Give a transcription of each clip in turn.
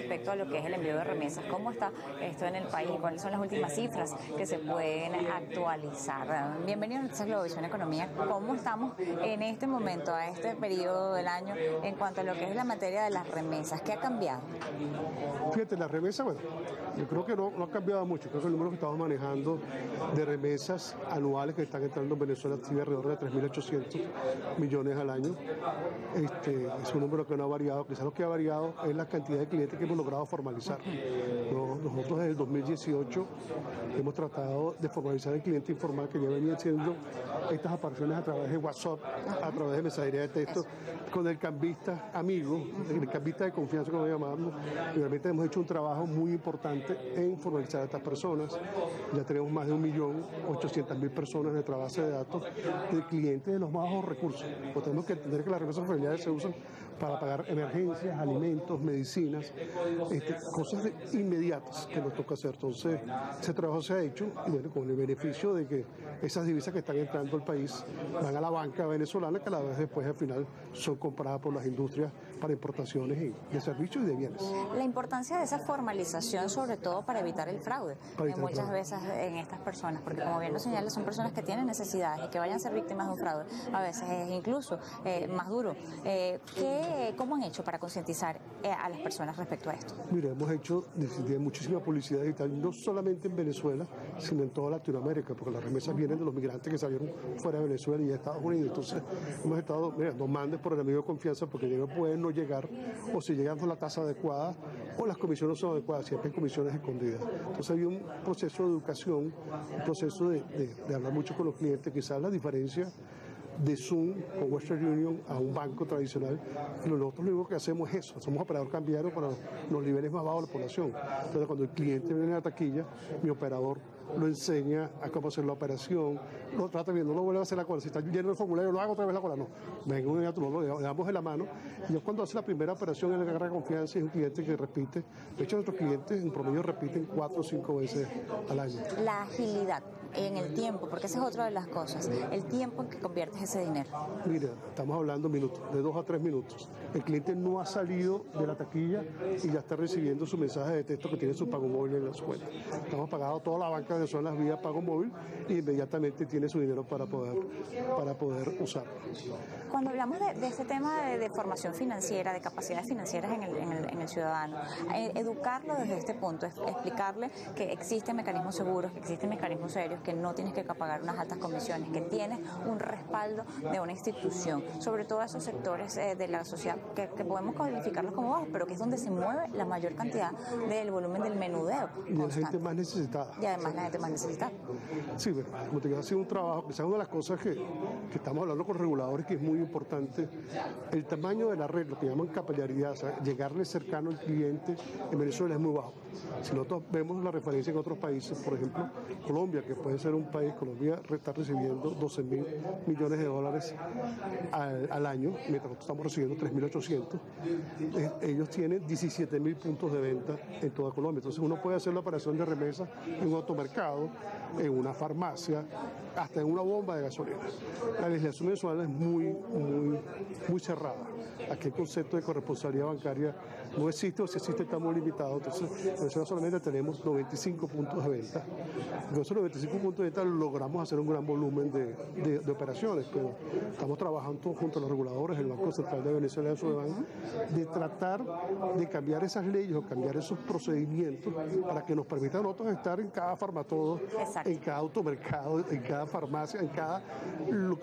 respecto a lo que es el envío de remesas. ¿Cómo está esto en el país? ¿Cuáles son las últimas cifras que se pueden actualizar? Bienvenidos a Noticias Globovisión Economía. ¿Cómo estamos en este momento, a este periodo del año, en cuanto a lo que es la materia de las remesas? ¿Qué ha cambiado? Fíjate, la remesa, bueno, yo creo que no ha cambiado mucho. Creo que el número que estamos manejando de remesas anuales que están entrando en Venezuela tiene alrededor de 3.800 millones al año. Es un número que no ha variado. Quizás lo que ha variado es la cantidad de clientes que hemos logrado formalizar. Nosotros desde el 2018 hemos tratado de formalizar el cliente informal, que ya venía haciendo estas apariciones a través de WhatsApp, a través de mensajería de texto, con el cambista amigo, el cambista de confianza, como lo llamamos. Y realmente hemos hecho un trabajo muy importante en formalizar a estas personas. Ya tenemos más de 1.800.000 personas en nuestra base de datos de clientes de los más bajos recursos. Pues tenemos que entender que las remesas familiares se usan para pagar emergencias, alimentos, medicinas, cosas inmediatas que nos toca hacer. Entonces, ese trabajo se ha hecho y bueno, con el beneficio de que esas divisas que están entrando al país van a la banca venezolana, que a la vez después al final son compradas por las industrias para importaciones de servicios y de bienes. La importancia de esa formalización, sobre todo para evitar el fraude, muchas veces en estas personas, porque como bien lo señala, son personas que tienen necesidades y que vayan a ser víctimas de un fraude, a veces es incluso más duro. ¿Cómo han hecho para concientizar a las personas respecto a esto? Mira, hemos hecho muchísima publicidad digital, no solamente en Venezuela, sino en toda Latinoamérica, porque las remesas vienen de los migrantes que salieron fuera de Venezuela y de Estados Unidos. Entonces, hemos estado, mira, no mandes por el amigo de confianza, porque pueden no llegar, o si llegan con la tasa adecuada, o las comisiones no son adecuadas, siempre hay comisiones escondidas. Entonces, había un proceso de educación, un proceso de hablar mucho con los clientes. Quizás la diferencia de Zoom o Western Union a un banco tradicional, nosotros lo único que hacemos es eso, somos operador cambiario para los niveles más bajos de la población. Entonces, cuando el cliente viene a la taquilla, mi operador lo enseña a cómo hacer la operación, lo trata bien, no lo vuelve a hacer la cola, si está lleno el formulario, lo hago otra vez la cola, no, venga un gato, lo damos de la mano, y yo cuando hace la primera operación, él agarra confianza y es un cliente que repite. De hecho, nuestros clientes en promedio repiten 4 o 5 veces al año. La agilidad en el tiempo, porque esa es otra de las cosas, el tiempo en que conviertes ese dinero. Mira, estamos hablando minutos, de 2 a 3 minutos. El cliente no ha salido de la taquilla y ya está recibiendo su mensaje de texto que tiene su pago móvil en la cuenta. Estamos pagando toda la banca de Venezuela vía pago móvil y inmediatamente tiene su dinero para poder usarlo. Cuando hablamos de este tema de formación financiera, de capacidades financieras en el ciudadano, educarlo desde este punto, explicarle que existen mecanismos seguros, que existen mecanismos serios, que no tienes que pagar unas altas comisiones, que tienes un respaldo de una institución, sobre todo a esos sectores de la sociedad que podemos calificarlos como bajos, pero que es donde se mueve la mayor cantidad del volumen del menudeo y la gente más necesitada. Y además la gente más necesitada. Sí, bueno, como te digo, ha sido un trabajo, quizás una de las cosas que estamos hablando con reguladores, que es muy importante, el tamaño de la red, lo que llaman capilaridad, o sea, llegarle cercano al cliente en Venezuela es muy bajo. Si nosotros vemos la referencia en otros países, por ejemplo, Colombia, que puede ser un país, Colombia está recibiendo 12.000 millones de dólares al año, mientras nosotros estamos recibiendo 3.800, ellos tienen 17.000 puntos de venta en toda Colombia. Entonces uno puede hacer la operación de remesa en un automercado, en una farmacia, hasta en una bomba de gasolina. La legislación venezolana es muy cerrada. Aquí el concepto de corresponsabilidad bancaria no existe, o si existe está muy limitado. Entonces, en Venezuela solamente tenemos 95 puntos de venta. Con esos 95 puntos de venta logramos hacer un gran volumen de operaciones, pero estamos trabajando junto a los reguladores, el Banco Central de Venezuela y el Sudeban, de tratar de cambiar esas leyes o cambiar esos procedimientos para que nos permitan a nosotros estar en cada farmatodo, en cada automercado, en cada farmacia, en cada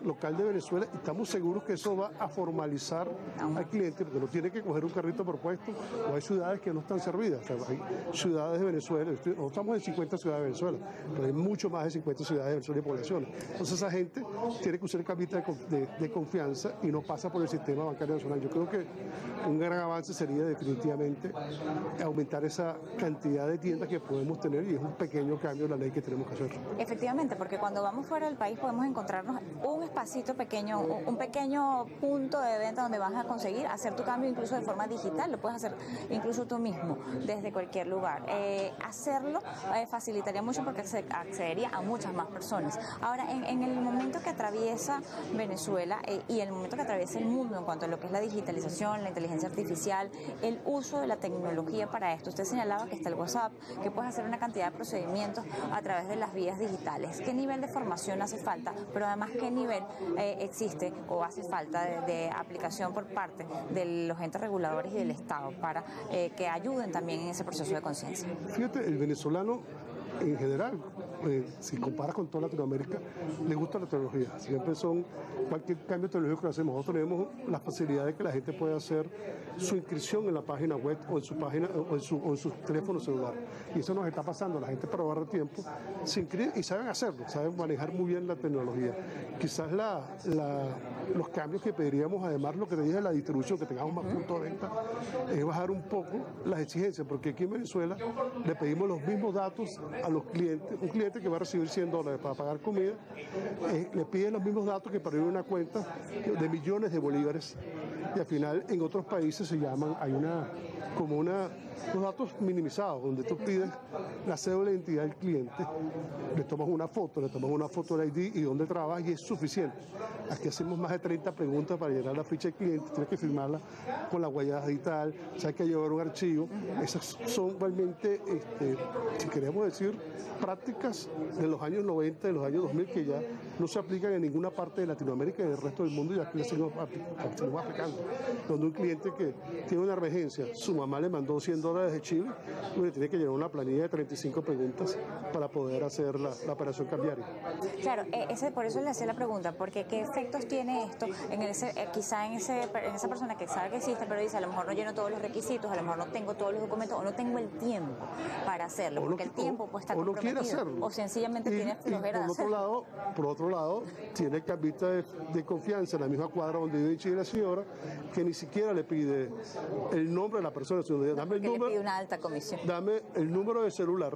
local de Venezuela, y estamos seguros que eso va a formalizar al cliente, porque no tiene que coger un carrito por puesto, o hay ciudades que no están servidas. O sea, hay ciudades de Venezuela, nosotros estamos en 50 ciudades de Venezuela, pero hay mucho más de 50 ciudades de Venezuela y poblaciones. Entonces esa gente tiene que usar el capital de confianza y no pasa por el sistema bancario nacional. Yo creo que un gran avance sería definitivamente aumentar esa cantidad de tiendas que podemos tener, y es un pequeño cambio en la ley que tenemos que hacer. Efectivamente, porque cuando vamos fuera del país podemos encontrarnos un espacito pequeño, un pequeño punto de venta donde vas a conseguir hacer tu cambio incluso de forma digital, lo puedes hacer incluso tú mismo desde cualquier lugar. Hacerlo facilitaría mucho porque se accedería a muchas más personas. Ahora, en el momento que atraviesa Venezuela y en el momento que atraviesa el mundo en cuanto a lo que es la digitalización, la inteligencia artificial, el uso de la tecnología para esto, usted señalaba que está el WhatsApp, que puedes hacer una cantidad de procedimientos a través de las vías digitales. ¿Qué nivel de formación hace falta? Pero además, ¿qué nivel existe o hace falta de aplicación por parte de los entes reguladores y del Estado para que ayuden también en ese proceso de conciencia? Fíjate, el venezolano en general, si comparas con toda Latinoamérica, le gusta la tecnología. Siempre cualquier cambio tecnológico que hacemos, nosotros tenemos la facilidad de que la gente pueda hacer su inscripción en la página web o en su página o en su teléfono celular. Y eso nos está pasando, la gente para ahorrar tiempo se inscribe y saben hacerlo, saben manejar muy bien la tecnología. Quizás los cambios que pediríamos, además lo que te dije de la distribución, que tengamos más puntos de venta, es bajar un poco las exigencias, porque aquí en Venezuela le pedimos los mismos datos a los clientes. Un cliente que va a recibir $100 para pagar comida, le piden los mismos datos que para abrir una cuenta de millones de bolívares. Y al final en otros países se llaman, hay unos datos minimizados, donde tú pides la cédula de identidad del cliente, le tomas una foto del ID y dónde trabajas y es suficiente. Aquí hacemos más de 30 preguntas para llenar la ficha del cliente, tienes que firmarla con la huella digital, o sea, hay que llevar un archivo. Esas son realmente, si queremos decir, prácticas de los años 90, de los años 2000, que ya no se aplican en ninguna parte de Latinoamérica y del resto del mundo, y aquí las seguimos aplicando. Donde un cliente que tiene una emergencia, su mamá le mandó $100 de Chile, y tiene que llenar una planilla de 35 preguntas para poder hacer la operación cambiaria. Claro, por eso le hacía la pregunta, porque ¿qué efectos tiene esto quizá en esa persona que sabe que existe, pero dice, a lo mejor no lleno todos los requisitos, a lo mejor no tengo todos los documentos, o no tengo el tiempo para hacerlo, porque el tiempo puede estar comprometido, o sencillamente tiene flojera de hacerlo. Por otro lado, tiene cambista de confianza en la misma cuadra donde vive en Chile la señora, que ni siquiera le pide el nombre de la persona, sino dame el número, le pide una alta comisión. Dame el número de celular,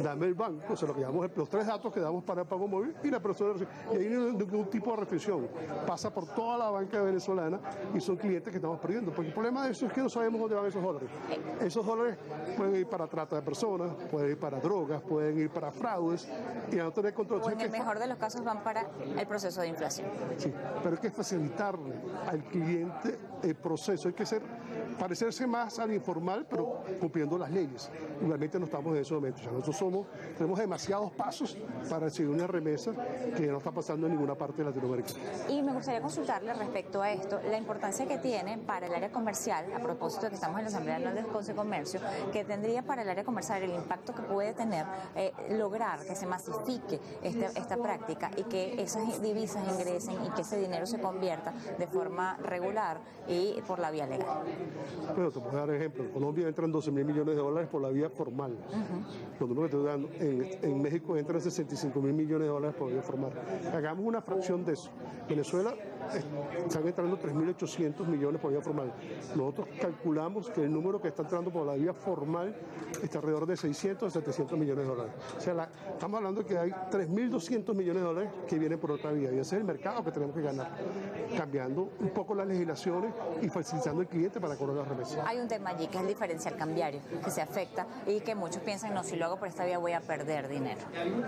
dame el banco, o sea, lo que llamamos los 3 datos que damos para el pago móvil, y la persona, y ahí no hay ningún tipo de restricción, pasa por toda la banca venezolana y son clientes que estamos perdiendo, porque el problema de eso es que no sabemos dónde van esos dólares. Esos dólares pueden ir para trata de personas, pueden ir para drogas, pueden ir para fraudes, y a no tener control. O en el mejor de los casos van para el proceso de inflación. Sí, pero hay que facilitarle al cliente el proceso, hay que parecerse más al informal, pero cumpliendo las leyes. Realmente no estamos en ese momento. Ya nosotros tenemos demasiados pasos para recibir una remesa que ya no está pasando en ninguna parte de Latinoamérica. Y me gustaría consultarle respecto a esto, la importancia que tiene para el área comercial, a propósito de que estamos en la Asamblea Anual del Consejo de Comercio, que tendría para el área comercial el impacto que puede tener lograr que se masifique esta práctica y que esas divisas ingresen y que ese dinero se convierta de forma regular y por la vía legal. Bueno, te puedo dar ejemplo. En Colombia entran $12.000 millones por la vía formal. Cuando uno que estoy dando, en México entran $65.000 millones por la vía formal. Hagamos una fracción de eso. Venezuela están entrando 3.800 millones por vía formal. Nosotros calculamos que el número que está entrando por la vía formal está alrededor de 600 a 700 millones de dólares. O sea, estamos hablando de que hay 3.200 millones de dólares que vienen por otra vía. Y ese es el mercado que tenemos que ganar, cambiando un poco las legislaciones y facilitando al cliente para cobrar las remesas. Hay un tema allí que es el diferencial cambiario, que se afecta y que muchos piensan, no, si lo hago por esta vía voy a perder dinero.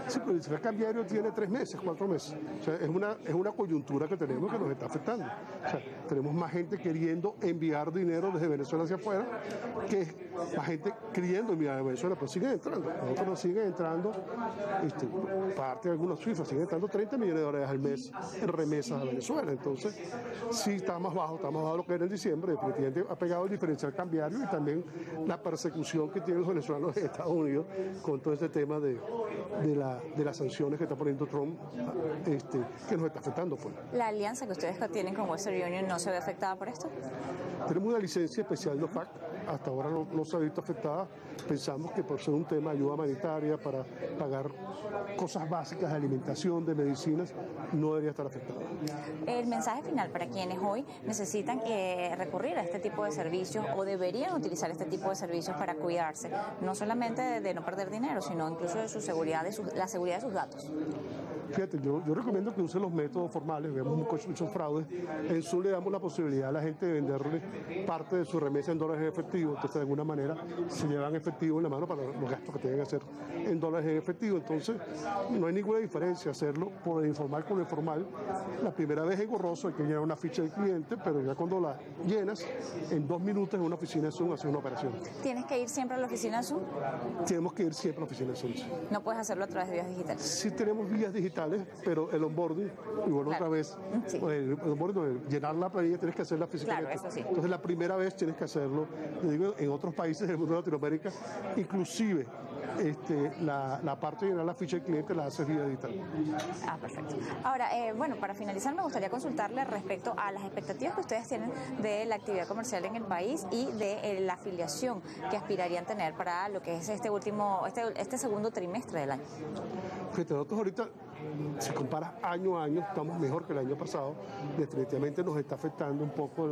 Sí, pero el diferencial cambiario tiene 3 meses, 4 meses. O sea, es una coyuntura que tenemos que nos está afectando. O sea, tenemos más gente queriendo enviar dinero desde Venezuela hacia afuera que más gente queriendo enviar de Venezuela, pero siguen entrando. Nosotros nos siguen entrando, parte de algunas cifras, siguen entrando $30 millones al mes en remesas a Venezuela. Entonces, sí está más bajo de lo que era en diciembre. Definitivamente ha pegado el diferencial cambiario y también la persecución que tienen los venezolanos en Estados Unidos con todo este tema de las sanciones que está poniendo Trump, que nos está afectando. Pues. ¿La alianza que ustedes tienen con Western Union no se ve afectada por esto? Tenemos una licencia especial de OFAC, hasta ahora no se ha visto afectada. Pensamos que por ser un tema de ayuda humanitaria para pagar cosas básicas de alimentación, de medicinas, no debería estar afectada. El mensaje final para quienes hoy necesitan recurrir a este tipo de servicios o deberían utilizar este tipo de servicios para cuidarse, no solamente de no perder dinero, sino incluso de su seguridad, la seguridad de sus datos. Fíjate, yo recomiendo que use los métodos formales, vemos muchos fraudes. En Zoom le damos la posibilidad a la gente de venderle parte de su remesa en dólares en efectivo, entonces de alguna manera se llevan efectivo en la mano para los gastos que tienen que hacer en dólares en efectivo. Entonces no hay ninguna diferencia hacerlo por el informal con el formal. La primera vez es engorroso, hay que llenar una ficha del cliente, pero ya cuando la llenas, en 2 minutos en una oficina de Zoom haces una operación. ¿Tienes que ir siempre a la oficina de Zoom? Tenemos que ir siempre a la oficina de Zoom. No puedes hacerlo a través de vías digitales. Sí tenemos vías digitales, pero el onboarding, y bueno, Claro. otra vez, Sí. el onboarding, llenar la planilla tienes que hacerla físicamente. Claro, eso sí. Entonces la primera vez tienes que hacerlo, yo digo, en otros países del mundo de Latinoamérica, inclusive la parte de llenar la ficha del cliente la haces vía digital. Ah, perfecto. Ahora, bueno, para finalizar me gustaría consultarle respecto a las expectativas que ustedes tienen de la actividad comercial en el país y de la afiliación que aspirarían tener para lo que es este segundo trimestre del año. Fíjate, nosotros ahorita, si comparas año a año, estamos mejor que el año pasado. Definitivamente nos está afectando un poco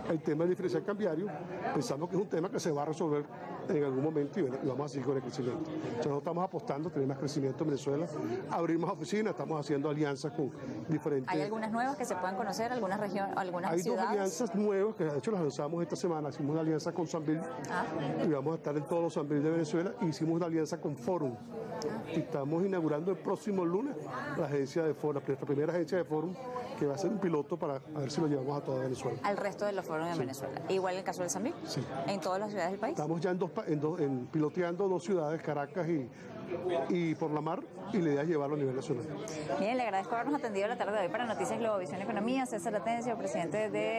el tema del diferencial cambiario. Pensamos que es un tema que se va a resolver en algún momento y vamos a seguir con el crecimiento. Entonces nosotros estamos apostando a tener más crecimiento en Venezuela, abrir más oficinas, estamos haciendo alianzas con diferentes... ¿Hay algunas nuevas que se puedan conocer, algunas regiones, algunas Hay ciudades? dos alianzas nuevas que de hecho las lanzamos esta semana. Hicimos una alianza con Sanvil y vamos a estar en todos los Sanvil de Venezuela. Hicimos una alianza con Forum y estamos inaugurando el próximo lunes la agencia de Forum, nuestra primera agencia de Forum, que va a ser un piloto para ver si lo llevamos a toda Venezuela. Al resto de los foros en Venezuela. Igual en el caso del Sambil. Sí. En todas las ciudades del país. Estamos ya piloteando 2 ciudades, Caracas y Por la Mar, y la idea es llevarlo a nivel nacional. Bien, le agradezco habernos atendido la tarde de hoy para Noticias Globovisión Economía. César Atencio, presidente de